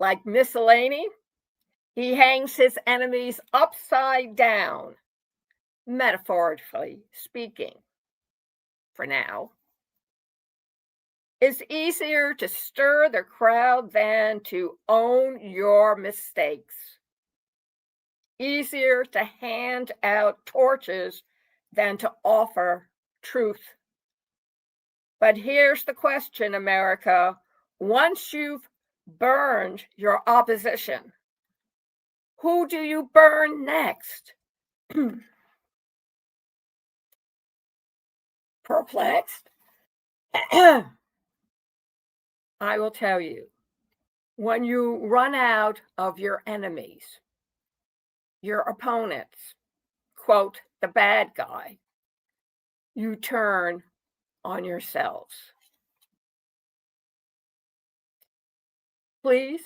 Like Mussolini, he hangs his enemies upside down, metaphorically speaking, for now. It's easier to stir the crowd than to own your mistakes. Easier to hand out torches than to offer truth. But here's the question, America. Once you've burned your opposition, who do you burn next? Perplexed? I will tell you, when you run out of your enemies, your opponents, quote, the bad guy, you turn on yourselves. Please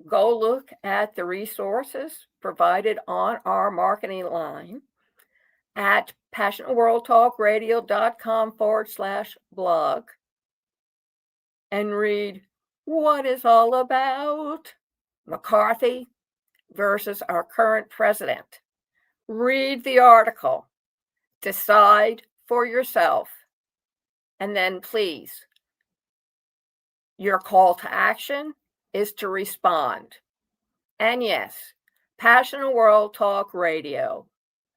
go look at the resources provided on our marketing line at passionworldtalkradio.com/blog and read what it's all about. McCarthy versus our current president. Read the article, decide for yourself, and then please, your call to action is to respond. And yes, Passion World Talk Radio,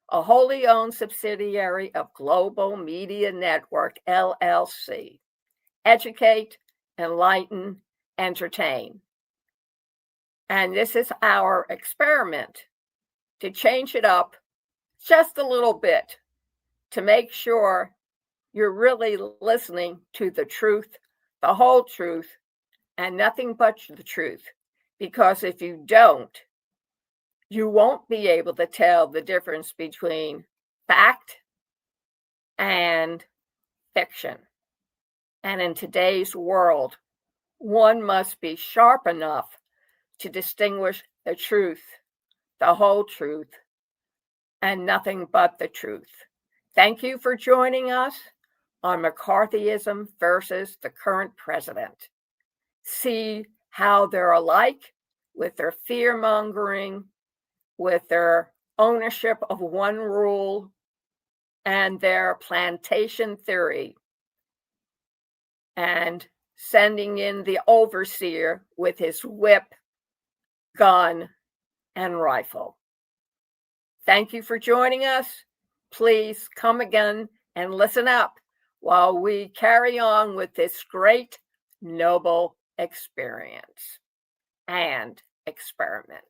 a wholly owned subsidiary of Global Media Network, LLC. Educate, enlighten, entertain. And this is our experiment to change it up just a little bit to make sure you're really listening to the truth, the whole truth, and nothing but the truth. Because if you don't, you won't be able to tell the difference between fact and fiction. And in today's world, one must be sharp enough to distinguish the truth, the whole truth, and nothing but the truth. Thank you for joining us on McCarthyism versus the current president. See how they're alike with their fear-mongering, with their ownership of one rule, and their plantation theory, and sending in the overseer with his whip, gun, and rifle. Thank you for joining us. Please come again and listen up while we carry on with this great, noble experience and experiment.